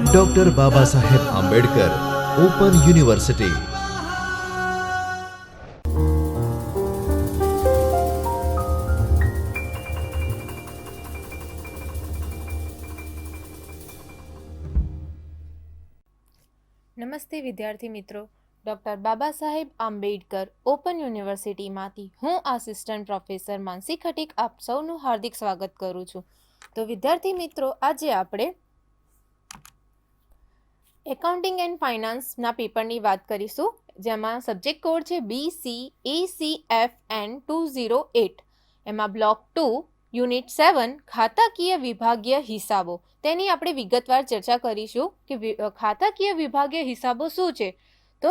Doctor Baba Saheb Ambedkar open university. નમસ્તે વિદ્યાર્થી મિત્રો, ડૉક્ટર બાબા સાહેબ આંબેડકર ઓપન યુનિવર્સિટીમાંથી હું આસિસ્ટન્ટ પ્રોફેસર માનસી ખટીક આપ સૌનું હાર્દિક સ્વાગત કરું છું। તો વિદ્યાર્થી મિત્રો, આજે આપણે એકાઉન્ટિંગ એન્ડ ફાઇનાન્સના પેપરની વાત કરીશું, જેમાં સબ્જેક્ટ કોડ છે BCACFN 208। એમાં બ્લોક 2 યુનિટ 7 ખાતાકીય વિભાગીય હિસાબો, તેની આપણે વિગતવાર ચર્ચા કરીશું કે ખાતાકીય વિભાગીય હિસાબો શું છે। તો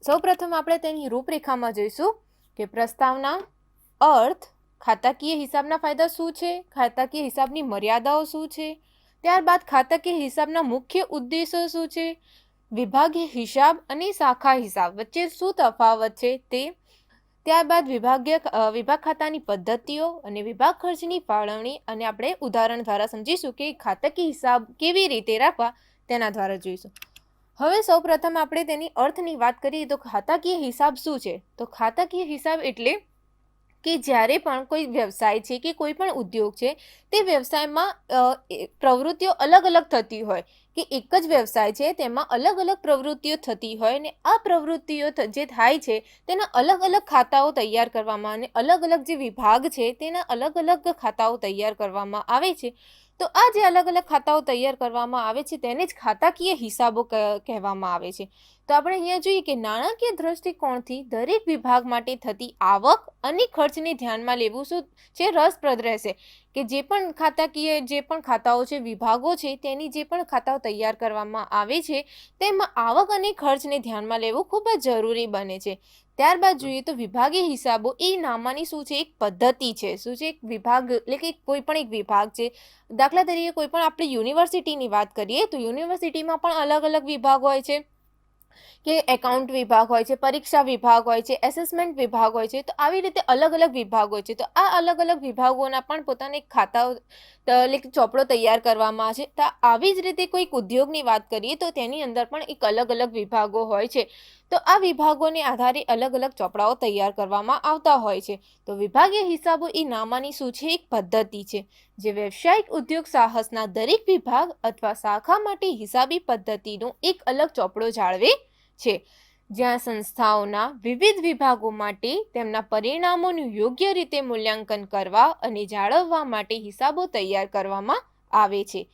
સૌપ્રથમ આપણે તેની રૂપરેખામાં જોઈશું કે પ્રસ્તાવના, અર્થ, ખાતાકીય હિસાબના ફાયદા શું છે, ખાતાકીય હિસાબની મર્યાદાઓ શું છે, ત્યારબાદ ખાતાકીય હિસાબના મુખ્ય ઉદ્દેશો શું છે, વિભાગીય હિસાબ અને શાખા હિસાબ વચ્ચે શું તફાવત છે તે, ત્યારબાદ વિભાગ ખાતાની પદ્ધતિઓ અને વિભાગ ખર્ચની ફાળવણી, અને આપણે ઉદાહરણ દ્વારા સમજીશું કે ખાતાકીય હિસાબ કેવી રીતે રાખવા તેના દ્વારા જોઈશું। હવે સૌપ્રથમ આપણે તેની અર્થની વાત કરીએ તો ખાતાકીય હિસાબ શું છે? તો ખાતાકીય હિસાબ એટલે કે જ્યારે પણ કોઈ વ્યવસાય છે કે કોઈ પણ ઉદ્યોગ છે, તે વ્યવસાયમાં પ્રવૃત્તિઓ અલગ અલગ થતી હોય, કે એક જ વ્યવસાય છે તેમાં અલગ અલગ પ્રવૃત્તિઓ થતી હોય, અને આ પ્રવૃત્તિઓ જે થાય છે તેના અલગ અલગ ખાતાઓ તૈયાર કરવામાં, અને અલગ અલગ જે વિભાગ છે તેના અલગ અલગ ખાતાઓ તૈયાર કરવામાં આવે છે। તો આ જે અલગ અલગ ખાતાઓ તૈયાર કરવામાં આવે છે તેને જ ખાતાકીય હિસાબો કહેવામાં આવે છે। તો આપણે અહીંયા જોઈએ કે નાણાકીય દ્રષ્ટિકોણથી દરેક વિભાગ માટે થતી આવક અને ખર્ચને ધ્યાનમાં લેવું શું છે રસપ્રદ રહેશે, કે જે પણ ખાતાઓ છે, વિભાગો છે, તેની જે પણ ખાતાઓ તૈયાર કરવામાં આવે છે તેમાં આવક અને ખર્ચને ધ્યાનમાં લેવું ખૂબ જ જરૂરી બને છે। ત્યારબાદ જોઈએ તો વિભાગીય હિસાબો એ નામાની શું છે, એક પદ્ધતિ છે। શું છે? એક વિભાગ એટલે કે કોઈ પણ એક વિભાગ છે। દાખલા તરીકે કોઈ પણ આપણે યુનિવર્સિટીની વાત કરીએ તો યુનિવર્સિટીમાં પણ અલગ અલગ વિભાગ હોય છે, કે એકાઉન્ટ વિભાગ હોય છે, પરીક્ષા વિભાગ હોય છે, એસેસમેન્ટ વિભાગ હોય છે। તો આવી રીતે અલગ અલગ વિભાગ હોય છે। તો આ અલગ અલગ વિભાગોના પણ પોતાના એક ખાતાઓ એટલે કે ચોપડો તૈયાર કરવામાં આવે છે। તો આવી જ રીતે કોઈક ઉદ્યોગની વાત કરીએ તો તેની અંદર પણ એક અલગ અલગ વિભાગો હોય છે। તો આ વિભાગોને આધારે અલગ અલગ ચોપડાઓ તૈયાર કરવામાં આવતા હોય છે। તો વિભાગીય હિસાબો એ નામાની શું છે, એક પદ્ધતિ છે જે વ્યવસાયિક ઉદ્યોગ સાહસના દરેક વિભાગ અથવા શાખા માટે હિસાબી પદ્ધતિનો એક અલગ ચોપડો જાળવે છે, જ્યાં સંસ્થાઓના વિવિધ વિભાગો માટે તેમના પરિણામોનું યોગ્ય રીતે મૂલ્યાંકન કરવા અને જાળવવા માટે હિસાબો તૈયાર કરવામાં આવે છે।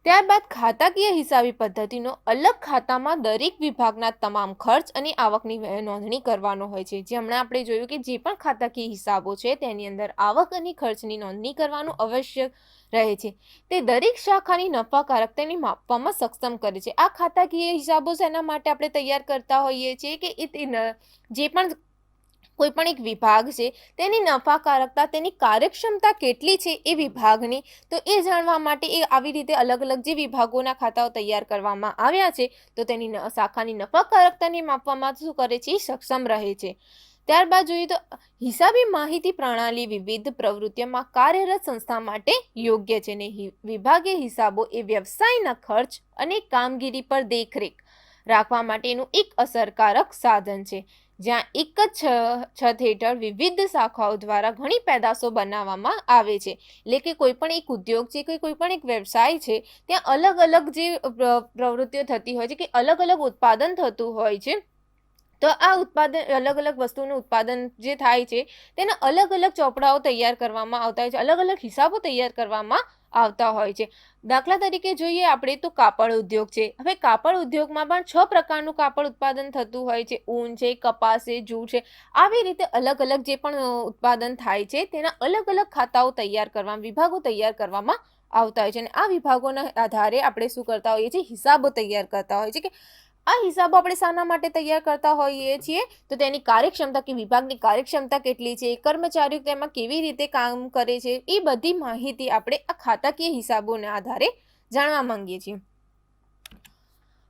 ત્યારબાદ ખાતાકીય હિસાબી પદ્ધતિનો અલગ ખાતામાં દરેક વિભાગના તમામ ખર્ચ અને આવકની નોંધણી કરવાનો હોય છે। જે હમણાં આપણે જોયું કે જે પણ ખાતાકીય હિસાબો છે તેની અંદર આવક અને ખર્ચની નોંધણી કરવાનું અવશ્ય રહે છે। તે દરેક શાખાની નફાકારકતાને માપવામાં સક્ષમ કરે છે। આ ખાતાકીય હિસાબો શેના માટે આપણે તૈયાર કરતા હોઈએ છીએ કે જે પણ કોઈ પણ એક વિભાગ છે તેની નફાકારકતા, તેની કાર્યક્ષમતા કેટલી છે એ વિભાગની, તો એ જાણવા માટે એ આવી રીતે અલગ અલગ જે વિભાગોના ખાતાઓ તૈયાર કરવામાં આવ્યા છે તો તેની શાખાની નફાકારકતાને માપવામાં શું કરે છે, સક્ષમ રહે છે। ત્યારબાદ જોઈએ તો હિસાબી માહિતી પ્રણાલી વિવિધ પ્રવૃત્તિઓમાં કાર્યરત સંસ્થા માટે યોગ્ય છે, ને વિભાગીય હિસાબો એ વ્યવસાયના ખર્ચ અને કામગીરી પર દેખરેખ રાખવા માટેનું એક અસરકારક સાધન છે, જ્યાં એક જ છત હેઠળ વિવિધ શાખાઓ દ્વારા ઘણી પેદાશો બનાવવામાં આવે છે। એટલે કે કોઈ પણ એક ઉદ્યોગ છે કે કોઈ પણ એક વ્યવસાય છે, ત્યાં અલગ અલગ જે પ્રવૃત્તિઓ થતી હોય છે, કે અલગ અલગ ઉત્પાદન થતું હોય છે। તો આ ઉત્પાદન, અલગ અલગ વસ્તુનું ઉત્પાદન જે થાય છે તેના અલગ અલગ ચોપડાઓ તૈયાર કરવામાં આવતા હોય છે, અલગ અલગ હિસાબો તૈયાર કરવામાં આવતા હોય છે। દાખલા તરીકે જોઈએ આપણે તો કાપડ ઉદ્યોગ છે। હવે કાપડ ઉદ્યોગમાં પણ 6 પ્રકારનું કાપડ ઉત્પાદન થતું હોય છે, ઊન છે, કપાસ છે, જૂટ છે। આવી રીતે અલગ અલગ જે પણ ઉત્પાદન થાય છે તેના અલગ અલગ ખાતાઓ તૈયાર કરવામાં, વિભાગો તૈયાર કરવામાં આવતા હોય છે, અને આ વિભાગોના આધારે આપણે શું કરતા હોઈએ છીએ, હિસાબો તૈયાર કરતા હોઈએ છીએ। કે આ હિસાબો આપણે શાના માટે તૈયાર કરતા હોઈએ છીએ, તો તેની કાર્યક્ષમતા, કે વિભાગની કાર્યક્ષમતા કેટલી છે, કર્મચારીઓ તેમાં કેવી રીતે કામ કરે છે, એ બધી માહિતી આપણે આ ખાતાકીય હિસાબોના આધારે જાણવા માંગીએ છીએ।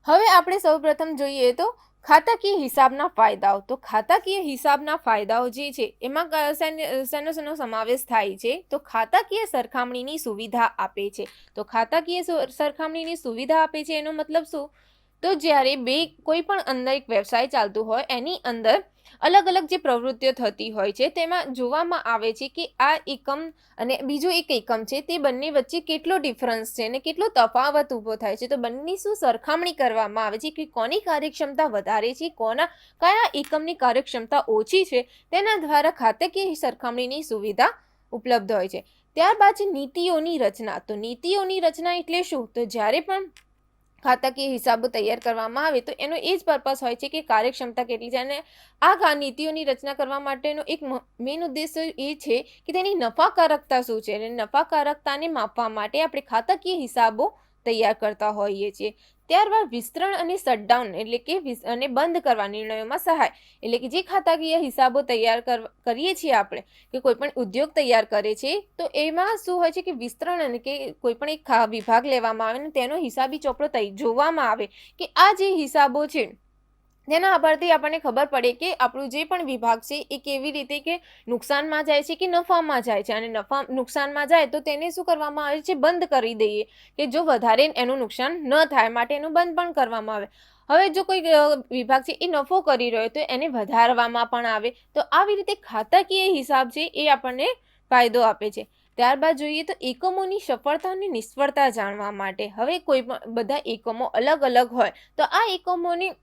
હવે આપણે સૌપ્રથમ જોઈએ તો ખાતાકીય હિસાબના ફાયદાઓ. તો ખાતાકીય હિસાબના ફાયદાઓ જે છે એમાં શેનો સમાવેશ થાય છે? તો ખાતાકીય સરખામણીની સુવિધા આપે છે. તો ખાતાકીય સરખામણીની સુવિધા આપે છે એનો મતલબ શું? તો જ્યારે કોઈ પણ અંદર એક વ્યવસાય ચાલતું હોય એની અંદર અલગ અલગ જે પ્રવૃત્તિઓ થતી હોય છે તેમાં જોવામાં આવે છે કે આ એકમ અને બીજો એક એકમ છે તે બંને વચ્ચે કેટલો ડિફરન્સ છે અને કેટલો તફાવત ઊભો થાય છે. તો બંનેની શું સરખામણી કરવામાં આવે છે કે કોની કાર્યક્ષમતા વધારે છે, કયા એકમની કાર્યક્ષમતા ઓછી છે, તેના દ્વારા ખાતાકીય સરખામણીની સુવિધા ઉપલબ્ધ હોય છે. ત્યારબાદ છે નીતિઓની રચના. તો નીતિઓની રચના એટલે શું? તો જ્યારે પણ ખાતાકીય હિસાબો તૈયાર કરવામાં આવે તો એનો એ જ પર્પસ હોય છે કે કાર્યક્ષમતા કેટલી છે, અને આ નીતિઓની રચના કરવા માટેનો એક મેઇન ઉદ્દેશ્ય એ છે કે તેની નફાકારકતા શું છે, અને નફાકારકતાને માપવા માટે આપણે ખાતાકીય હિસાબો તૈયાર કરતા હોઈએ છીએ. ત્યારબાદ વિસ્તરણ અને શટડાઉન એટલે કે અને બંધ કરવા નિર્ણયોમાં સહાય. એટલે કે જે ખાતાકીય હિસાબો તૈયાર કરીએ છીએ આપણે, કે કોઈ પણ ઉદ્યોગ તૈયાર કરે છે તો એમાં શું હોય છે કે વિસ્તરણ અને કે કોઈ પણ એક વિભાગ લેવામાં આવે અને તેનો હિસાબી ચોપડો જોવામાં આવે કે આ જે હિસાબો છે તેના પરથી આપણને ખબર પડે કે આપણું જે પણ વિભાગ છે એ કેવી રીતે કે નુકસાનમાં જાય છે કે નફામાં જાય છે, અને નુકસાનમાં જાય તો તેને શું કરવામાં આવે છે? બંધ કરી દઈએ, કે જો વધારે એનું નુકસાન ન થાય માટે એનું બંધ પણ કરવામાં આવે. હવે જો કોઈ વિભાગ છે એ નફો કરી રહ્યો તો એને વધારવામાં પણ આવે. તો આવી રીતે ખાતાકીય હિસાબ છે એ આપણને ફાયદો આપે છે. ત્યારબાદ જોઈએ તો એકમોની સફળતા અને નિષ્ફળતા જાણવા માટે. હવે કોઈ પણ બધા એકમો અલગ અલગ હોય તો આ એકમોની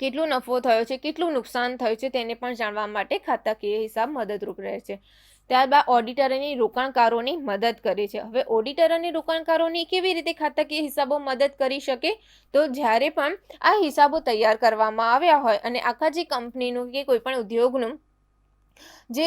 કેટલો નફો થયો છે, કેટલું નુકસાન થયું છે તેને પણ જાણવા માટે ખાતાકીય હિસાબ મદદરૂપ રહે છે. ત્યારબાદ ઓડિટર અને રોકાણકારોની મદદ કરે છે. હવે ઓડિટર અને રોકાણકારોની કેવી રીતે ખાતાકીય હિસાબો મદદ કરી શકે? તો જ્યારે પણ આ હિસાબો તૈયાર કરવામાં આવ્યા હોય અને આખા જે કંપનીનું કે કોઈ પણ ઉદ્યોગનું જે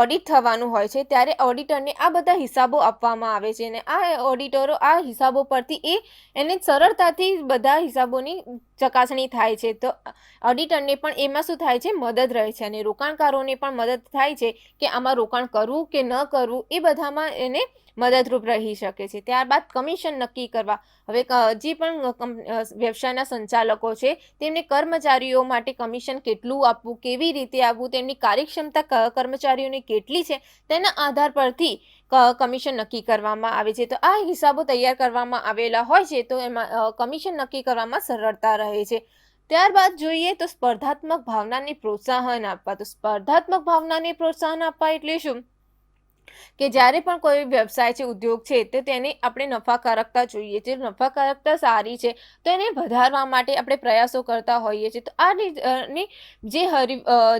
ઓડિટ થવાનું હોય છે ત્યારે ઓડિટરને આ બધા હિસાબો આપવામાં આવે છે, અને આ ઓડિટરો આ હિસાબો પરથી એને સરળતાથી બધા હિસાબોની ચકાસણી થાય છે. તો ઓડિટરને પણ એમાં શું થાય છે? મદદ રહે છે, અને રોકાણકારોને પણ મદદ થાય છે કે આમાં રોકાણ કરવું કે ન કરવું, એ બધામાં એને મદદરૂપ રહી શકે છે. ત્યારબાદ કમિશન નક્કી કરવા. હવે જે પણ વ્યવસાયના સંચાલકો છે તેમને કર્મચારીઓ માટે કમિશન કેટલું આપવું, કેવી રીતે આપવું, તેમની કાર્યક્ષમતા કર્મચારીઓની કેટલી છે તેના આધાર પરથી કમિશન નક્કી કરવામાં આવે છે. તો આ હિસાબો તૈયાર કરવામાં આવેલા હોય છે તો એમાં કમિશન નક્કી કરવામાં સરળતા રહે છે. ત્યારબાદ જોઈએ તો સ્પર્ધાત્મક ભાવનાને પ્રોત્સાહન આપવા. તો સ્પર્ધાત્મક ભાવનાને પ્રોત્સાહન આપવા એટલે શું? કે જ્યારે પણ કોઈ વ્યવસાય છે, ઉદ્યોગ છે, તો તેને આપણે નફાકારકતા જોઈએ છે. નફાકારકતા સારી છે તો એને વધારવા માટે આપણે પ્રયાસો કરતા હોઈએ છીએ. તો આ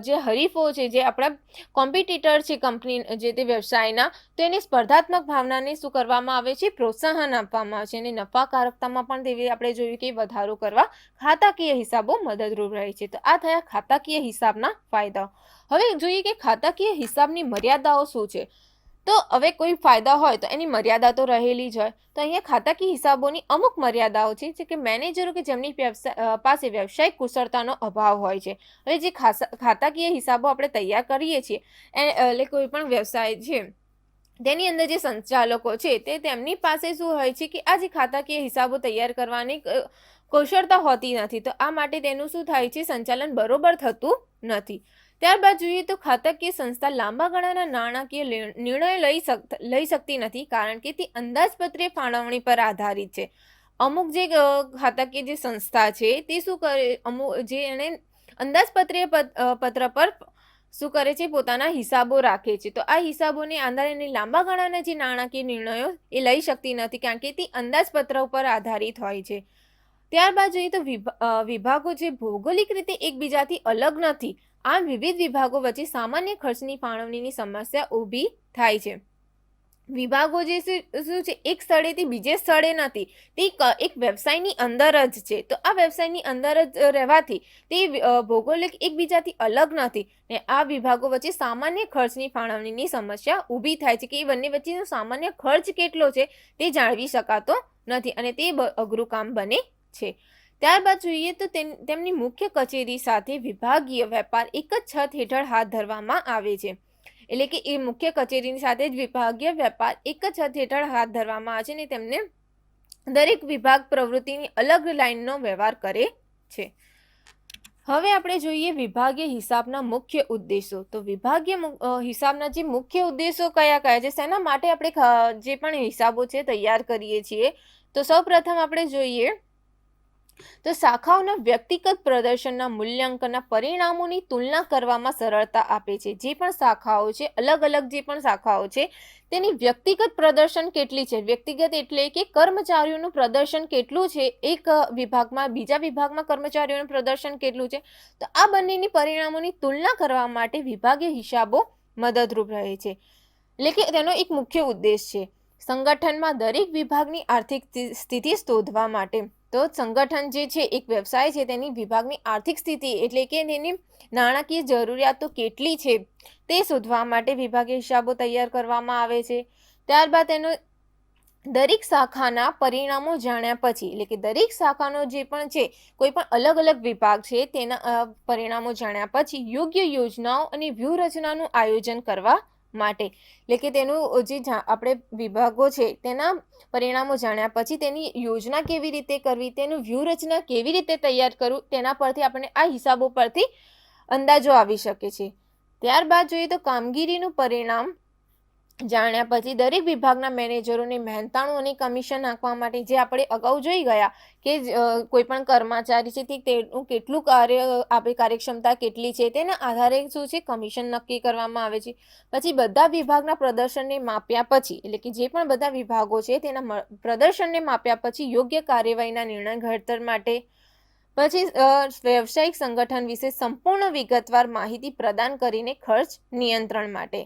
જે હરીફો છે, જે આપણા કોમ્પિટિટર છે કંપની જે તે વ્યવસાયના, તો એને સ્પર્ધાત્મક ભાવનાને શું કરવામાં આવે છે? પ્રોત્સાહન આપવામાં આવે છે. અને નફાકારકતામાં પણ તેવી આપણે જોયું કે વધારો કરવા ખાતાકીય હિસાબો મદદરૂપ રહે છે. તો આ થયા ખાતાકીય હિસાબના ફાયદાઓ. હવે જોઈએ કે ખાતાકીય હિસાબની મર્યાદાઓ શું છે. તો હવે કોઈ ફાયદા હોય તો એની મર્યાદા તો રહેલી જ હોય. તો અહીંયા ખાતાકીય હિસાબોની અમુક મર્યાદાઓ છે, જે કે મેનેજરો કે જેમની પાસે વ્યવસાયિક કુશળતાનો અભાવ હોય છે. હવે જે ખાતાકીય હિસાબો આપણે તૈયાર કરીએ છીએ એટલે કોઈ પણ વ્યવસાય છે તેની અંદર જે સંચાલકો છે તેમની પાસે શું હોય છે કે આ જે ખાતાકીય હિસાબો તૈયાર કરવાની કૌશળતા હોતી નથી. તો આ માટે તેનું શું થાય છે? સંચાલન બરોબર થતું નથી. ત્યારબાદ જોઈએ તો ખાતાકીય સંસ્થા લાંબા ગાળાના નાણાકીય નિર્ણયો લઈ શકતી નથી, કારણ કે તે અંદાજપત્રીય ફાળવણી પર આધારિત છે. અમુક જે ખાતાકીય જે સંસ્થા છે તે શું કરે? જે એને અંદાજપત્રીય પત્ર પર શું કરે છે? પોતાના હિસાબો રાખે છે. તો આ હિસાબોને આધારે એને લાંબા ગાળાના જે નાણાકીય નિર્ણયો એ લઈ શકતી નથી, કારણ કે તે અંદાજપત્ર ઉપર આધારિત હોય છે. ત્યારબાદ જોઈએ તો વિભાગો જે ભૌગોલિક રીતે એકબીજાથી અલગ નથી. આમ વિવિધ વિભાગો વચ્ચે સામાન્ય ખર્ચની ફાળવણીની સમસ્યા ઊભી થાય છે. વિભાગો જે શું છે એક સ્થળેથી બીજે સ્થળે નથી, તે એક વ્યવસાયની અંદર જ છે. તો આ વ્યવસાયની અંદર જ રહેવાથી તે ભૌગોલિક એકબીજાથી અલગ નથી, ને આ વિભાગો વચ્ચે સામાન્ય ખર્ચની ફાળવણીની સમસ્યા ઊભી થાય છે કે એ બંને વચ્ચેનો સામાન્ય ખર્ચ કેટલો છે તે જાળવી શકાતો નથી, અને તે અઘરું કામ બને છે. ત્યારબાદ જોઈએ તો તેમની મુખ્ય કચેરી સાથે વિભાગીય વેપાર એક જ છત હેઠળ હાથ ધરવામાં આવે છે. એટલે કે એ મુખ્ય કચેરીની સાથે જ વિભાગીય વેપાર એક જ છત હેઠળ હાથ ધરવામાં આવે છે, અને તેમને દરેક વિભાગ પ્રવૃત્તિની અલગ લાઇનનો વ્યવહાર કરે છે. હવે આપણે જોઈએ વિભાગીય હિસાબના મુખ્ય ઉદ્દેશો. તો વિભાગીય હિસાબના જે મુખ્ય ઉદ્દેશો કયા કયા છે, શેના માટે આપણે જે પણ હિસાબો છે તૈયાર કરીએ છીએ, તો સૌપ્રથમ આપણે જોઈએ તો શાખાઓના વ્યક્તિગત પ્રદર્શનના મૂલ્યાંકનના પરિણામોની તુલના કરવામાં સરળતા આપે છે. જે પણ શાખાઓ છે, અલગ અલગ જે પણ શાખાઓ છે, તેની વ્યક્તિગત પ્રદર્શન કેટલી છે, વ્યક્તિગત એટલે કે કર્મચારીઓનું પ્રદર્શન કેટલું છે, એક વિભાગમાં બીજા વિભાગમાં કર્મચારીઓનું પ્રદર્શન કેટલું છે, તો આ બંનેની પરિણામોની તુલના કરવા માટે વિભાગીય હિસાબો મદદરૂપ રહે છે. એટલે કે તેનો એક મુખ્ય ઉદ્દેશ છે સંગઠનમાં દરેક વિભાગની આર્થિક સ્થિતિ શોધવા માટે. તો સંગઠન જે છે, એક વ્યવસાય છે, તેની વિભાગની આર્થિક સ્થિતિ એટલે કે તેની નાણાકીય જરૂરિયાતો કેટલી છે તે શોધવા માટે વિભાગીય હિસાબો તૈયાર કરવામાં આવે છે. ત્યારબાદ તેનો દરેક શાખાના પરિણામો જાણ્યા પછી, એટલે કે દરેક શાખાનો જે પણ છે, કોઈ પણ અલગ અલગ વિભાગ છે, તેના પરિણામો જાણ્યા પછી યોગ્ય યોજનાઓ અને વ્યૂહરચનાનું આયોજન કરવા માટે, એટલે કે તેનું જે આપણે વિભાગો છે તેના પરિણામો જાણ્યા પછી તેની યોજના કેવી રીતે કરવી, તેનું વ્યૂહરચના કેવી રીતે તૈયાર કરવું, તેના પરથી આપણે આ હિસાબો પરથી અંદાજો આવી શકે છે. ત્યારબાદ જોઈએ તો કામગીરીનું પરિણામ જાણ્યા પછી દરેક વિભાગના મેનેજરોને મહેનતાણું અને કમિશન નાખવા માટે, જે આપણે અગાઉ જોઈ ગયા કે કોઈ પણ કર્મચારી છે તેનું કેટલું કાર્યક્ષમતા કેટલી છે તેના આધારે શું છે કમિશન નક્કી કરવામાં આવે છે. પછી બધા વિભાગના પ્રદર્શનને માપ્યા પછી, એટલે કે જે પણ બધા વિભાગો છે તેના પ્રદર્શનને માપ્યા પછી યોગ્ય કાર્યવાહીના નિર્ણય ઘડતર માટે. પછી વ્યવસાયિક સંગઠન વિશે સંપૂર્ણ વિગતવાર માહિતી પ્રદાન કરીને ખર્ચ નિયંત્રણ માટે.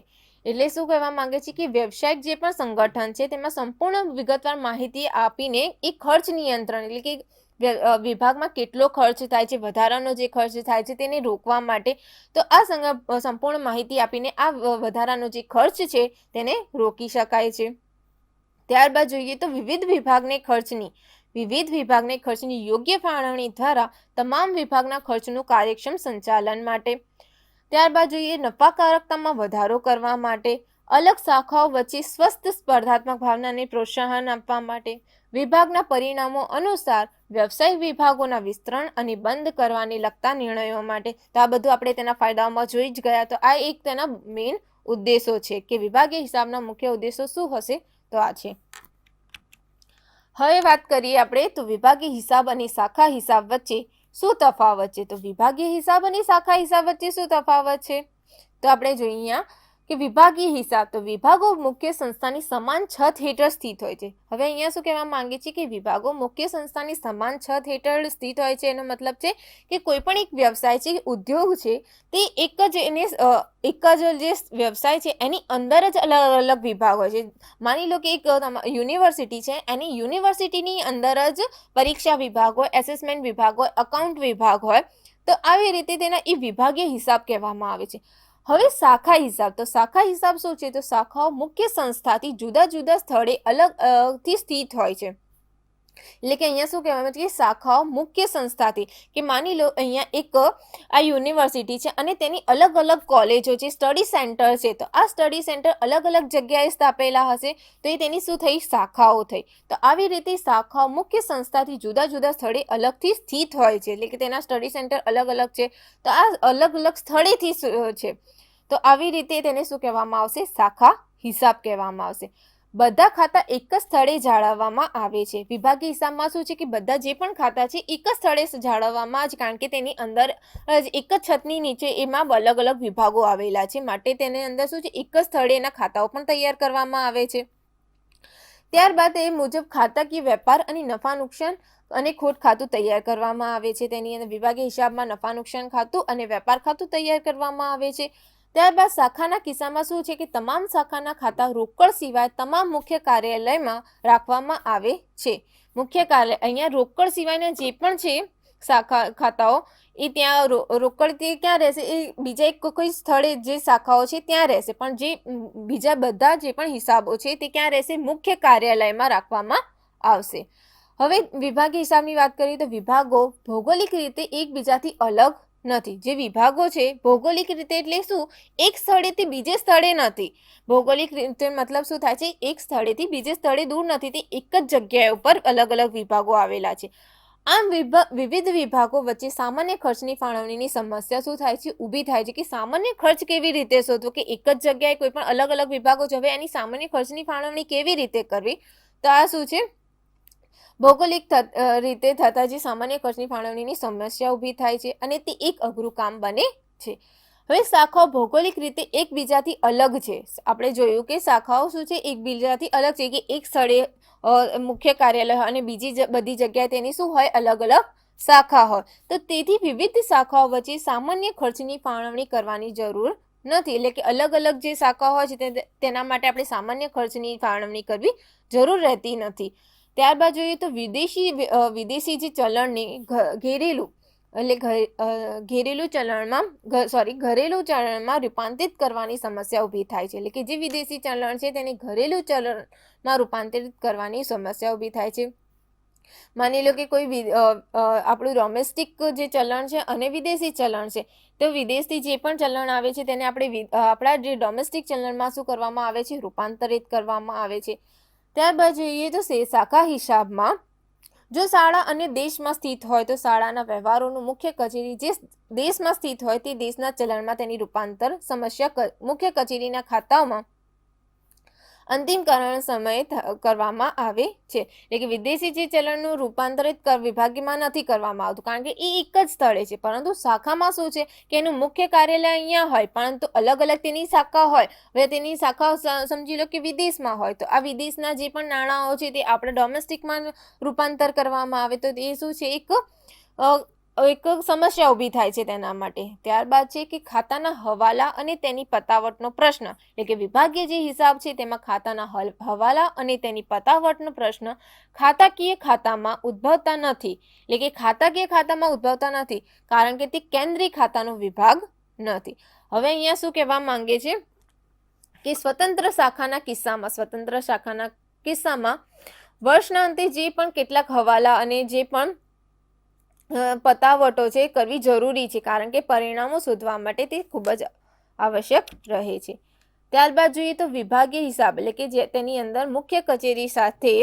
એટલે શું કહેવા માંગે છે કે વ્યવસાયિક જે પણ સંગઠન છે તેમાં સંપૂર્ણ વિગતવાર માહિતી આપીને એ ખર્ચ નિયંત્રણ એટલે કે વિભાગમાં કેટલો ખર્ચ થાય છે, વધારાનો જે ખર્ચ થાય છે તેને રોકવા માટે, તો આ સંપૂર્ણ માહિતી આપીને આ વધારાનો જે ખર્ચ છે તેને રોકી શકાય છે. ત્યારબાદ જોઈએ તો વિવિધ વિભાગને ખર્ચની યોગ્ય ફાળવણી દ્વારા તમામ વિભાગના ખર્ચનું કાર્યક્ષમ સંચાલન માટે. ત્યારબાદ જોઈએ નફાકારકતામાં વધારો કરવા માટે, અલગ શાખાઓ વચ્ચે સ્વસ્થ સ્પર્ધાત્મક ભાવનાને પ્રોત્સાહન આપવા માટે, વિભાગના પરિણામો અનુસાર વ્યવસાયિક વિભાગોના વિસ્તરણ અને બંધ કરવાને લગતા નિર્ણયો માટે. તો આ બધું આપણે તેના ફાયદાઓમાં જોઈ જ ગયા. તો આ એક તેના મેઇન ઉદ્દેશો છે કે વિભાગીય હિસાબના મુખ્ય ઉદ્દેશો શું હશે, તો આ છે. હવે વાત કરીએ આપણે તો વિભાગીય હિસાબ અને શાખા હિસાબ વચ્ચે શું તફાવત છે. તો વિભાગીય હિસાબ અને શાખા હિસાબ વચ્ચે શું તફાવત છે, તો આપણે જોઈએ અહીંયા કે વિભાગીય હિસાબ, તો વિભાગો મુખ્ય સંસ્થાની સમાન છત હેઠળ સ્થિત હોય છે. હવે અહીંયા શું કહેવા માંગે છે કે વિભાગો મુખ્ય સંસ્થાની સમાન છત હેઠળ સ્થિત હોય છે. એનો મતલબ છે કે કોઈ પણ એક વ્યવસાય છે, ઉદ્યોગ છે, તે એક જ જે વ્યવસાય છે એની અંદર જ અલગ અલગ વિભાગ હોય છે. માની લો કે એક યુનિવર્સિટી છે, એની યુનિવર્સિટીની અંદર જ પરીક્ષા વિભાગ હોય, એસેસમેન્ટ વિભાગ હોય, અકાઉન્ટ વિભાગ હોય, તો આવી રીતે તેના એ વિભાગીય હિસાબ કહેવામાં આવે છે. હવે શાખા હિસાબ, તો શાખા હિસાબ શું છે, તો શાખાઓ મુખ્ય સંસ્થાથી જુદા જુદા સ્થળે અલગથી સ્થિત હોય છે. એટલે કે અહીંયા શું કહેવામાં આવે છે કે શાખાઓ મુખ્ય સંસ્થાથી, કે માની લો અહીંયા એક આ યુનિવર્સિટી છે અને તેની અલગ અલગ કોલેજો છે, સ્ટડી સેન્ટર છે, તો આ સ્ટડી સેન્ટર અલગ અલગ જગ્યાએ સ્થાપેલા હશે તો એ તેની શું થઈ, શાખાઓ થઈ. તો આવી રીતે શાખાઓ મુખ્ય સંસ્થાથી જુદા જુદા સ્થળે અલગથી સ્થિત હોય છે, એટલે કે તેના સ્ટડી સેન્ટર અલગ અલગ છે, તો આ અલગ અલગ સ્થળેથી છે. તો આવી રીતે તેને શું કહેવામાં આવશે, શાખા હિસાબ કહેવામાં આવશે. બધા ખાતા એક જ સ્થળે જાળવવામાં આવે છે. વિભાગીય હિસાબમાં શું છે કે બધા જે પણ ખાતા છે એક જ સ્થળે જાળવવામાં જ, કારણ કે તેની અંદર એક જ છતની નીચે એમાં અલગ અલગ વિભાગો આવેલા છે, માટે તેની અંદર શું છે એક જ સ્થળે એના ખાતાઓ પણ તૈયાર કરવામાં આવે છે. ત્યારબાદ એ મુજબ ખાતાકીય વેપાર અને નફા નુકસાન અને ખોટ ખાતું તૈયાર કરવામાં આવે છે. તેની અંદર વિભાગીય હિસાબમાં નફા નુકસાન ખાતું અને વેપાર ખાતું તૈયાર કરવામાં આવે છે. ત્યારબાદ શાખાના કિસ્સામાં શું છે કે તમામ શાખાના ખાતા રોકડ સિવાય તમામ મુખ્ય કાર્યાલયમાં રાખવામાં આવે છે. મુખ્ય કાર્યાલય અહીંયા રોકડ સિવાયના જે પણ છે શાખા ખાતાઓ એ ત્યાં રોકડ તે ક્યાં રહેશે, એ બીજા એક કોઈ સ્થળે જે શાખાઓ છે ત્યાં રહેશે, પણ જે બીજા બધા જે પણ હિસાબો છે તે ક્યાં રહેશે, મુખ્ય કાર્યાલયમાં રાખવામાં આવશે. હવે વિભાગીય હિસાબની વાત કરીએ તો વિભાગો ભૌગોલિક રીતે એકબીજાથી અલગ નથી. જે વિભાગો છે ભૌગોલિક રીતે એટલે શું, એક સ્થળેથી બીજે સ્થળે નથી. ભૌગોલિક રીતે મતલબ શું થાય છે, એક સ્થળેથી બીજે સ્થળે દૂર નથી, તે એક જ જગ્યાએ ઉપર અલગ અલગ વિભાગો આવેલા છે. આમ વિવિધ વિભાગો વચ્ચે સામાન્ય ખર્ચની ફાળવણીની સમસ્યા શું થાય છે, ઊભી થાય છે કે સામાન્ય ખર્ચ કેવી રીતે શોધવો, કે એક જ જગ્યાએ કોઈ પણ અલગ અલગ વિભાગો છે, હવે એની સામાન્ય ખર્ચની ફાળવણી કેવી રીતે કરવી. તો આ શું છે, ભૌગોલિક રીતે થતા જે સામાન્ય ખર્ચની ફાળવણીની સમસ્યા ઊભી થાય છે અને તે એક અઘરું કામ બને છે. હવે શાખાઓ ભૌગોલિક રીતે એકબીજાથી અલગ છે. આપણે જોયું કે શાખાઓ શું છે, એકબીજાથી અલગ છે, કે એક સ્થળે મુખ્ય કાર્યાલય હોય અને બીજી બધી જગ્યાએ તેની શું હોય, અલગ અલગ શાખા હોય. તો તેથી વિવિધ શાખાઓ વચ્ચે સામાન્ય ખર્ચની ફાળવણી કરવાની જરૂર નથી. એટલે કે અલગ અલગ જે શાખાઓ હોય છે તેના માટે આપણે સામાન્ય ખર્ચની ફાળવણી કરવી જરૂર રહેતી નથી. ત્યારબાદ જોઈએ તો વિદેશી જે ચલણને ઘરેલું ચલણમાં રૂપાંતરિત કરવાની સમસ્યા ઊભી થાય છે. એટલે કે જે વિદેશી ચલણ છે તેને ઘરેલું ચલણમાં રૂપાંતરિત કરવાની સમસ્યા ઊભી થાય છે. માની લો કે કોઈ આપણું ડોમેસ્ટિક જે ચલણ છે અને વિદેશી ચલણ છે, તો વિદેશથી જે પણ ચલણ આવે છે તેને આપણે આપણા જે ડોમેસ્ટિક ચલણમાં શું કરવામાં આવે છે, રૂપાંતરિત કરવામાં આવે છે. ત્યારબાદ જોઈએ તો શાખા હિસાબમાં જો શાળા અને દેશમાં સ્થિત હોય તો શાળાના વ્યવહારોનું મુખ્ય કચેરી જે દેશમાં સ્થિત હોય તે દેશના ચલણમાં તેની રૂપાંતર સમસ્યા મુખ્ય કચેરીના ખાતાઓમાં અંતિમકરણ સમયે કરવામાં આવે છે. એટલે કે વિદેશી જે ચલણનું રૂપાંતરિત વિભાગમાં નથી કરવામાં આવતું, કારણ કે એ એક જ સ્થળે છે. પરંતુ શાખામાં શું છે કે એનું મુખ્ય કાર્યાલય અહીંયા હોય પરંતુ અલગ અલગ તેની શાખા હોય. હવે તેની શાખા સમજી લો કે વિદેશમાં હોય, તો આ વિદેશના જે પણ નાણાંઓ છે તે આપણે ડોમેસ્ટિકમાં રૂપાંતર કરવામાં આવે તો એ શું છે, એક સમસ્યા ઊભી થાય છે તેના માટે. ત્યારબાદ છે કે ખાતાના હવાલા અને તેની પતાવટનો પ્રશ્ન. એટલે કે વિભાગીય જે હિસાબ છે તેમાં ખાતાના હવાલા અને તેની પતાવટનો પ્રશ્ન ખાતાકીય ખાતામાં ઉદ્ભવતા નથી. એટલે કે ખાતાકીય ખાતામાં ઉદ્ભવતા નથી કારણ કે તે કેન્દ્રીય ખાતાનો વિભાગ નથી. હવે અહીંયા શું કહેવા માંગે છે કે સ્વતંત્ર શાખાના કિસ્સામાં વર્ષના અંતે જે પણ કેટલાક હવાલા અને જે પણ પતાવટો છે કરવી જરૂરી છે, કારણ કે પરિણામો શોધવા માટે તે ખૂબ જ આવશ્યક રહે છે. ત્યારબાદ જોઈએ તો વિભાગીય હિસાબ. એટલે કે જે તેની અંદર મુખ્ય કચેરી સાથે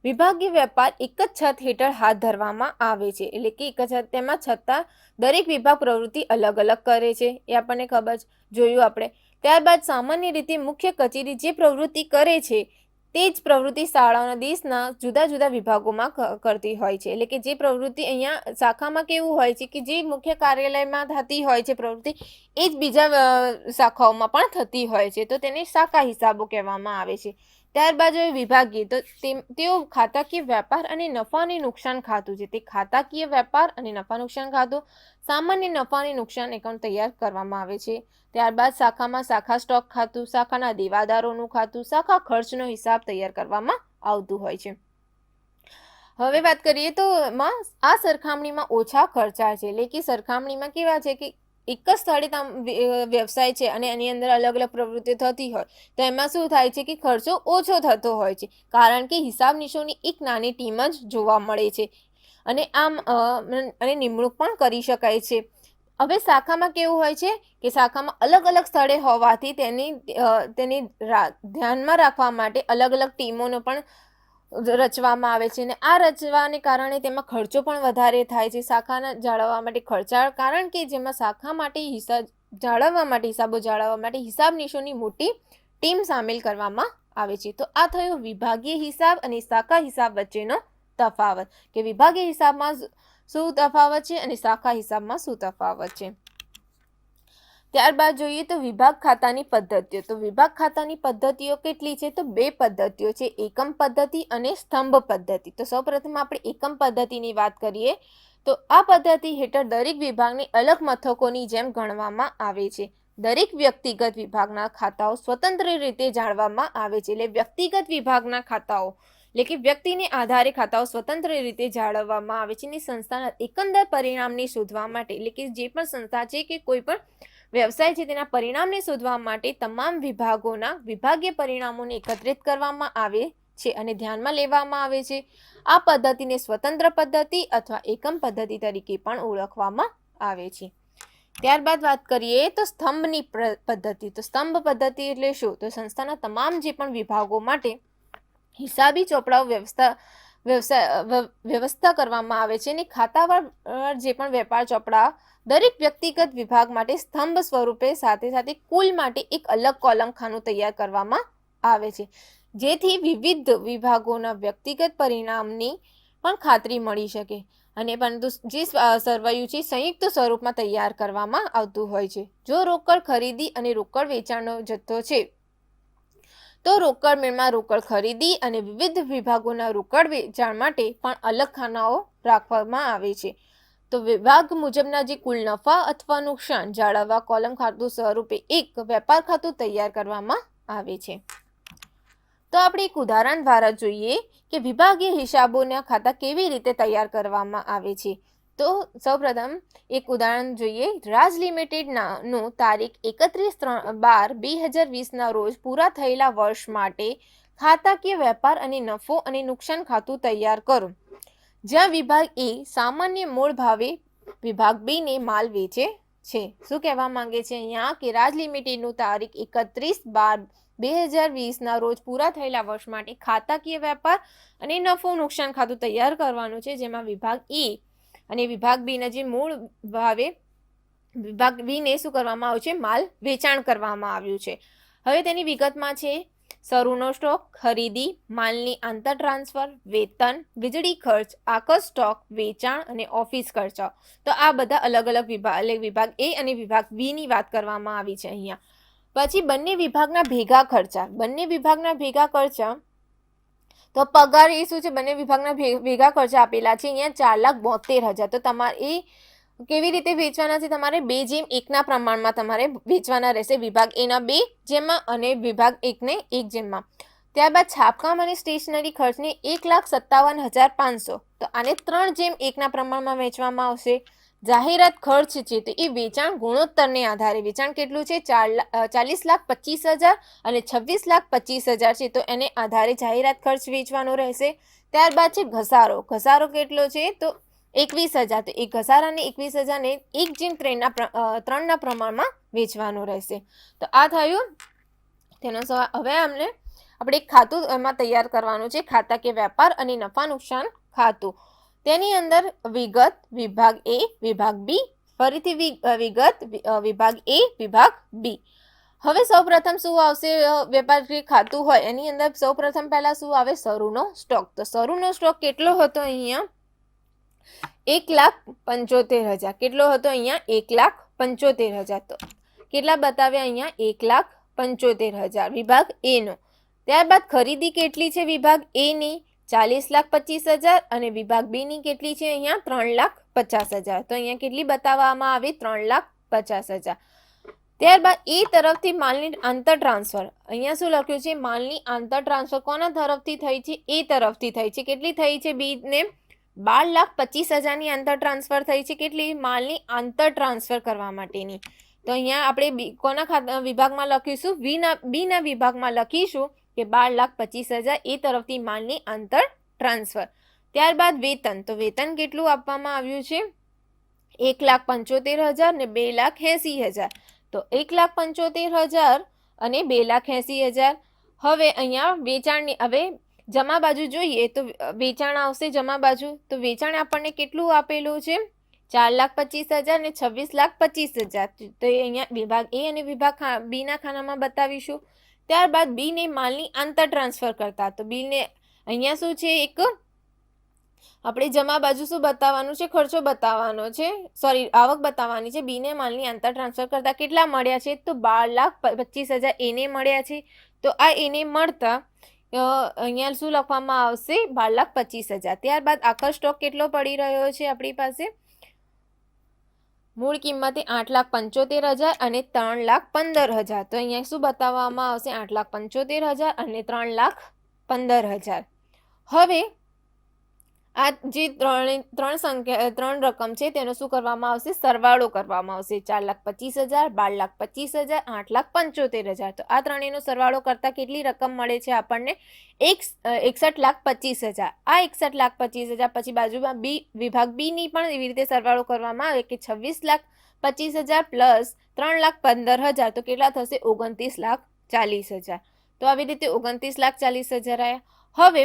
વિભાગીય વેપાર એક જ છત હેઠળ હાથ ધરવામાં આવે છે. એટલે કે એક જ તેમાં છતાં દરેક વિભાગ પ્રવૃત્તિ અલગ અલગ કરે છે, એ આપણને ખબર જોયું આપણે. ત્યારબાદ સામાન્ય રીતે મુખ્ય કચેરી જે પ્રવૃત્તિ કરે છે તે જ પ્રવૃત્તિ શાળાઓના દેશના જુદા જુદા વિભાગોમાં કરતી હોય છે. એટલે કે જે પ્રવૃત્તિ અહીંયા શાખામાં કેવું હોય છે કે જે મુખ્ય કાર્યાલયમાં થતી હોય છે પ્રવૃત્તિ એ જ બીજા શાખાઓમાં પણ થતી હોય છે, તો તેને શાખા હિસાબો કહેવામાં આવે છે. ત્યારબાદ વિભાગીય, તો તેઓ ખાતાકીય વેપાર અને નફા અને નુકસાન ખાતું છે. તે ખાતાકીય વેપાર અને નફા નુકસાન ખાતું, સામાન્ય નફા અને નુકસાન એકાઉન્ટ તૈયાર કરવામાં આવે છે. ત્યારબાદ શાખામાં શાખા સ્ટોક ખાતું, શાખાના દેવાદારોનું ખાતું, શાખા ખર્ચનો હિસાબ તૈયાર કરવામાં આવતું હોય છે. હવે વાત કરીએ તો આ સરખામણીમાં ઓછા ખર્ચા છે. એટલે કે સરખામણીમાં કેવા છે કે એક જ સ્થળે વ્યવસાય છે અને એની અંદર અલગ અલગ પ્રવૃત્તિઓ થતી હોય તો એમાં શું થાય છે કે ખર્ચો ઓછો થતો હોય છે, કારણ કે હિસાબ નિશોની એક નાની ટીમ જ જોવા મળે છે અને નિમણૂક પણ કરી શકાય છે. હવે શાખામાં કેવું હોય છે કે શાખામાં અલગ અલગ સ્થળે હોવાથી તેની ધ્યાનમાં રાખવા માટે અલગ અલગ ટીમોનો પણ રચવામાં આવે છે, અને આ રચવાને કારણે તેમાં ખર્ચો પણ વધારે થાય છે. શાખાના જાળવવા માટે ખર્ચાળ, કારણ કે જેમાં શાખા માટે હિસાબો જાળવવા માટે હિસાબ નિશોની મોટી ટીમ સામેલ કરવામાં આવે છે. તો આ થયો વિભાગીય હિસાબ અને શાખા હિસાબ વચ્ચેનો તફાવત, કે વિભાગીય હિસાબમાં શું તફાવત છે અને શાખા હિસાબમાં શું તફાવત છે. ત્યારબાદ જોઈએ તો વિભાગ ખાતાની પદ્ધતિઓ. તો વિભાગ ખાતાની પદ્ધતિઓ કેટલી છે? તો 2 પદ્ધતિઓ છે, એકમ પદ્ધતિ અને સ્તંભ પદ્ધતિ. તો સૌપ્રથમ આપણે એકમ પદ્ધતિની વાત કરીએ તો આ પદ્ધતિ હેઠળ દરેક વિભાગને અલગ મથકોની જેમ ગણવામાં આવે છે. દરેક વ્યક્તિગત વિભાગના ખાતાઓ સ્વતંત્ર રીતે જાણવામાં આવે છે. એટલે વ્યક્તિગત વિભાગના ખાતાઓ, એટલે કે વ્યક્તિને આધારે ખાતાઓ સ્વતંત્ર રીતે જાળવવામાં આવે છે અને સંસ્થાના એકંદર પરિણામને શોધવા માટે, એટલે કે જે પણ સંસ્થા છે કે કોઈ પણ વ્યવસાય છે તેના પરિણામને શોધવા માટે તમામ વિભાગોના વિભાગીય પરિણામોને એકત્રિત કરવામાં આવે છે અને ધ્યાનમાં લેવામાં આવે છે. આ પદ્ધતિને સ્વતંત્ર પદ્ધતિ અથવા એકમ પદ્ધતિ તરીકે પણ ઓળખવામાં આવે છે. ત્યારબાદ વાત કરીએ તો સ્તંભની પદ્ધતિ. તો સ્તંભ પદ્ધતિ એટલે શું? તો સંસ્થાના તમામ જે પણ વિભાગો માટે હિસાબી ચોપડાઓ વ્યવસ્થા કરવામાં આવે છે અને ખાતાવાર જે પણ વેપાર ચોપડા દરેક વ્યક્તિગત વિભાગ માટે સ્તંભ સ્વરૂપે સાથે સાથે કુલ માટે એક અલગ કોલમ ખાનું તૈયાર કરવામાં આવે છે, જેથી વિવિધ વિભાગોના વ્યક્તિગત પરિણામની પણ ખાતરી મળી શકે. અને પરંતુ જે સરવૈયું છે સંયુક્ત સ્વરૂપમાં તૈયાર કરવામાં આવતું હોય છે. જો રોકડ ખરીદી અને રોકડ વેચાણનો જથ્થો છે તો રોકડ મેળમાં રોકડ ખરીદી અને વિવિધ વિભાગોના રોકડ વેચાણ માટે પણ અલગ ખાનાઓ રાખવામાં આવે છે. તો વિભાગ મુજબના જે કુલ નફા અથવા નુકસાન જાળવવા કોલમ ખાતું સ્વરૂપે એક વેપાર ખાતું તૈયાર કરવામાં આવે છે. તો આપણે એક ઉદાહરણ દ્વારા જોઈએ કે વિભાગીય હિસાબોના ખાતા કેવી રીતે તૈયાર કરવામાં આવે છે. તો સૌપ્રથમ એક ઉદાહરણ જોઈએ. રાજ લિમિટેડનું તારીખ 31/12/2020ના રોજ પૂરા થયેલા વર્ષ માટે ખાતાકીય વેપાર અને નફો અને નુકસાન ખાતું તૈયાર કરો, જ્યાં વિભાગ એ સામાન્ય મૂળ ભાવે વિભાગ બી ને માલ વેચે છે. શું કહેવા માંગે છે અહીંયા કે રાજ લિમિટેડનું તારીખ 31/12/2020ના રોજ પૂરા થયેલા વર્ષ માટે ખાતાકીય વેપાર અને નફો નુકસાન ખાતું તૈયાર કરવાનું છે, જેમાં વિભાગ એ અને વિભાગ બીના જે મૂળ ભાવે વિભાગ બીને શું કરવામાં આવ્યું છે? માલ વેચાણ કરવામાં આવ્યું છે. હવે તેની વિગતમાં છે શરૂનો સ્ટોક, ખરીદી, માલની આંતર ટ્રાન્સફર, વેતન, વીજળી ખર્ચ, આકર સ્ટોક, વેચાણ અને ઓફિસ ખર્ચો. તો આ બધા અલગ અલગ વિભાગ એ અને વિભાગ બી ની વાત કરવામાં આવી છે અહીંયા. પછી બંને વિભાગના ભેગા ખર્ચા. બંને વિભાગના ભેગા ખર્ચા તો પગાર એ શું છે? બંને વિભાગના ભેગા ખર્ચા આપેલા છે અહીંયા 4,72,000. તો તમારે એ કેવી રીતે વેચવાના છે? તમારે 2:1 પ્રમાણમાં તમારે વેચવાના રહેશે. વિભાગ એના 2 જેમાં અને વિભાગ 1ને 1 જેમાં. ત્યારબાદ છાપકામ અને સ્ટેશનરી ખર્ચને 1,57,500. તો આને 3:1 પ્રમાણમાં વેચવામાં આવશે. જાહેરાત ખર્ચ છે તો એ વેચાણ ગુણોત્તરને આધારે વેચાણ કેટલું છે? 40,25,000 અને 26,25,000 છે, તો એને આધારે જાહેરાત ખર્ચ વેચવાનો રહેશે. ત્યારબાદ છે ઘસારો. ઘસારો કેટલો છે? તો 21,000. તો એ ઘસારાને 21,000ને 1:3ના પ્રમાણમાં વેચવાનું રહેશે. તો આ થયું તેનો સવાલ. હવે આપણે એક ખાતું એમાં તૈયાર કરવાનું છે, ખાતાકીય વેપાર અને નફા નુકસાન ખાતું. તેની અંદર વિગત વિભાગ એ, વિભાગ બી, ફરીથી વિગત વિભાગ એ, વિભાગ બી. હવે સૌપ્રથમ શું આવશે? વેપારી ખાતું હોય એની અંદર સૌપ્રથમ પહેલા શું આવે? શરૂનો સ્ટોક. તો શરૂનો સ્ટોક કેટલો હતો અહીંયા? 1,75,000. કેટલો હતો અહીંયા? 1,75,000. તો કેટલા બતાવ્યા અહીંયા? 1,75,000 વિભાગ એ નો. ત્યારબાદ ખરીદી કેટલી છે વિભાગ એ ની? 40,25,000 અને વિભાગ બી ની કેટલી છે અહીંયા? 3,50,000. તો અહીંયા કેટલી બતાવવામાં આવી? 3,50,000. ત્યારબાદ એ તરફથી માલની આંતર ટ્રાન્સફર. અહીંયા શું લખ્યું છે? માલની આંતર ટ્રાન્સફર કોના તરફથી થઈ છે? એ તરફથી થઈ છે. કેટલી થઈ છે? બી ને 12,25,000ની આંતર ટ્રાન્સફર થઈ છે. કેટલી? માલની આંતર ટ્રાન્સફર કરવા માટેની. તો અહીંયા આપણે કોના વિભાગમાં લખીશું? બીના વિભાગમાં લખીશું કે 12,25,000 એ તરફથી માલની આંતર ટ્રાન્સફર. ત્યારબાદ વેતન. તો વેતન કેટલું આપવામાં આવ્યું છે? 1,75,000 ને 2,80,000. તો 1,75,000 અને 2,80,000. હવે અહીંયા વેચાણની હવે જમા બાજુ જોઈએ તો વેચાણ આવશે જમા બાજુ. તો વેચાણ આપણને કેટલું આપેલું છે? 4,25,000 ને 26,25,000. તો એ અહીંયા વિભાગ એ અને વિભાગ બી ના ખાનામાં બતાવીશું. ત્યારબાદ બી ને માલની આંતર ટ્રાન્સફર કરતા. તો બી ને અહીંયા શું છે? એક આપણે જમા બાજુ શું બતાવવાનું છે? ખર્ચો બતાવવાનો છે, સોરી આવક બતાવવાની છે. બી ને માલની આંતર ટ્રાન્સફર કરતા કેટલા મળ્યા છે? તો 12,25,000 એને મળ્યા છે. તો આ એને મળતા અહીંયા શું લખવામાં આવશે? 12,25,000. ત્યારબાદ આખર સ્ટોક કેટલો પડી રહ્યો છે આપણી પાસે? મૂળ કિંમતે 8,75,000 અને 3,15,000. તો અહીંયા શું બતાવવામાં આવશે? 8,75,000 અને 3,15,000. હવે આ જે ત્રણ રકમ છે તેનો શું કરવામાં આવશે? સરવાળો કરવામાં આવશે. 4,25,000, 12,25,000, 8,75,000. તો આ ત્રણેયનો સરવાળો કરતા કેટલી રકમ મળે છે આપણને? 61,25,000. આ 61,25,000 પછી બાજુમાં બી વિભાગ બી ની પણ એવી રીતે સરવાળો કરવામાં આવે કે 25,000 પ્લસ 3,15,000 તો કેટલા થશે? 29,40,000. તો આવી રીતે 29,40,000 આવ્યા. હવે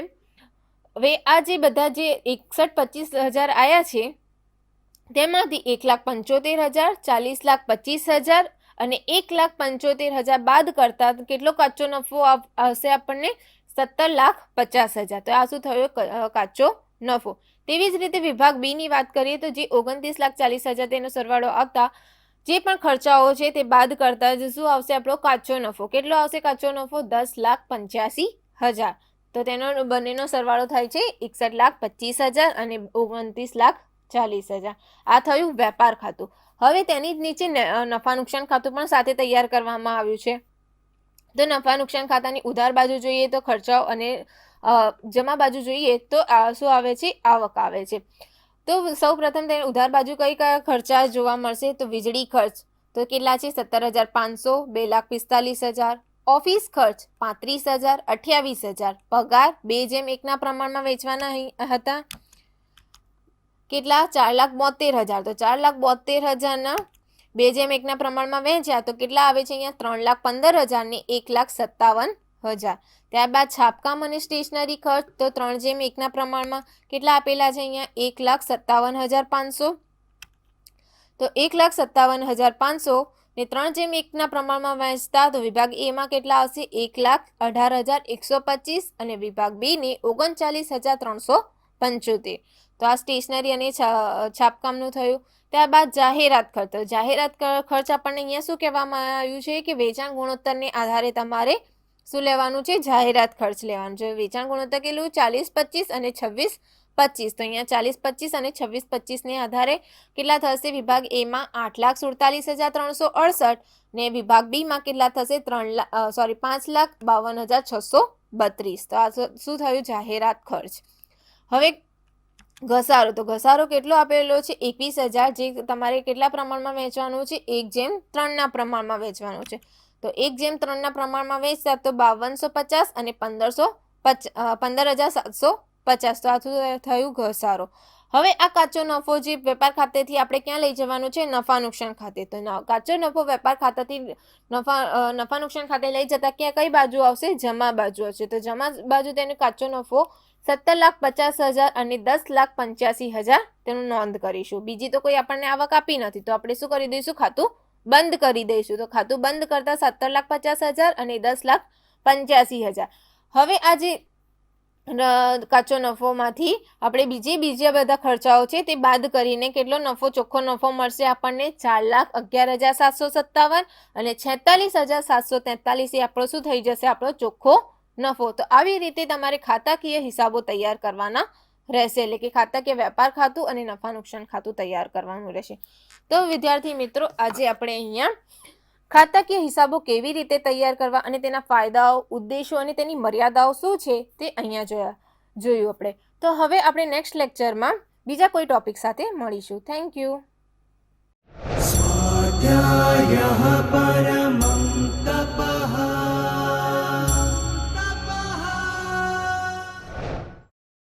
આ જે બધા જે 61,25,000 આવ્યા છે તેમાંથી 1,75,000, 40,25,000 અને 1,75,000 બાદ કરતા કેટલો કાચો નફો આવશે આપણને? 17,50,000. તો આ શું થયો? કાચો નફો. તેવી જ રીતે વિભાગ બી ની વાત કરીએ તો જે 29,40,000 તેનો સરવાળો આવતા જે પણ ખર્ચાઓ છે તે બાદ કરતા શું આવશે આપણો કાચો નફો? કેટલો આવશે કાચો નફો? 10,85,000. તો તેનો બંનેનો સરવાળો થાય છે 61,25,000 અને 29,40,000. આ થયું વેપાર ખાતું. હવે તેની જ નીચે નફા નુકસાન ખાતું પણ સાથે તૈયાર કરવામાં આવ્યું છે. તો નફા નુકસાન ખાતાની ઉધાર બાજુ જોઈએ તો ખર્ચાઓ અને જમા બાજુ જોઈએ તો શું આવે છે? આવક આવે છે. તો સૌ પ્રથમ તેને ઉધાર બાજુ કયા ખર્ચા જોવા મળશે? તો વીજળી ખર્ચ તો કેટલા છે? 17,500, 2,45,000. ઓફિસ ખર્ચ 35,000, 28,000. પગાર 2:1 પ્રમાણમાં વેચવાના હતા. કેટલા? 4,72,000. તો 4,72,000 2:1 પ્રમાણમાં વેચ્યા તો કેટલા આવે છે? અહીંયા 3,15,000 ને 1,57,000. ત્યારબાદ છાપકામ અને સ્ટેશનરી ખર્ચ તો 3:1 પ્રમાણમાં કેટલા આપેલા છે? અહીંયા 1,57,500. તો 1,57,500 ને 3:1 પ્રમાણમાં વહેંચતા તો વિભાગ એ માં કેટલા આવશે? 1,18,125 અને વિભાગ બી ને 39,375. તો આ સ્ટેશનરી અને છાપકામનું થયું. ત્યારબાદ જાહેરાત ખર્ચ. તો જાહેરાત ખર્ચ આપણને અહીંયા શું કહેવામાં આવ્યું છે કે વેચાણ ગુણોત્તરને આધારે તમારે શું લેવાનું છે? જાહેરાત ખર્ચ લેવાનું છે. વેચાણ ગુણોત્તર કેટલું? 40-25 અને 26-25. તો અહીંયા 40-25 અને 26-25 ને આધારે કેટલા થશે? વિભાગ એ માં 8,47,368 ને વિભાગ બી માં કેટલા થશે? 5,52,632. તો આ શું થયું? જાહેરાત ખર્ચ. હવે ઘસારો. તો ઘસારો કેટલો આપેલો છે? 21,000. જે તમારે કેટલા પ્રમાણમાં વેચવાનું છે? 1:3 પ્રમાણમાં વેચવાનું છે. તો 1:3 પ્રમાણમાં વેચતા તો 5,250 અને 15,750. તો આ થયું ઘસારો. હવે આ કાચો નફો જે વેપાર ખાતેથી આપણે ક્યાં લઈ જવાનું છે? નફા નુકસાન ખાતે. તો કાચો નફો વેપાર ખાતાથી નફા નુકસાન ખાતે લઈ જતા ક્યાં કઈ બાજુ આવશે? જમા બાજુ આવશે. તો જમા બાજુ તેનો કાચો નફો 17,50,000 અને 10,85,000 તેનું નોંધ કરીશું. બીજી તો કોઈ આપણને આવક આપી નથી તો આપણે શું કરી દઈશું? ખાતું બંધ કરી દઈશું. તો ખાતું બંધ કરતા 17,50,000 અને 10,85,000. હવે આ જે કાચો નફોમાંથી આપણે બીજા બધા ખર્ચાઓ છે તે બાદ કરીને કેટલો નફો? ચોખ્ખો નફો મળશે આપણને 4,11,757 અને 46,743. એ આપણો શું થઈ જશે? આપણો ચોખ્ખો નફો. તો આવી રીતે તમારે ખાતાકીય હિસાબો તૈયાર કરવાના રહેશે. એટલે કે ખાતાકીય વેપાર ખાતું અને નફા નુકસાન ખાતું તૈયાર કરવાનું રહેશે. તો વિદ્યાર્થી મિત્રો, આજે આપણે અહીંયા ખાતાકીય હિસાબો કેવી રીતે તૈયાર કરવા અને તેના ફાયદાઓ, ઉદ્દેશો અને તેની મર્યાદાઓ શું છે તે અહીંયા જોયું આપણે. તો હવે આપણે નેક્સ્ટ લેક્ચરમાં બીજા કોઈ ટોપિક સાથે મળીશું. Thank you. स्वाध्यायः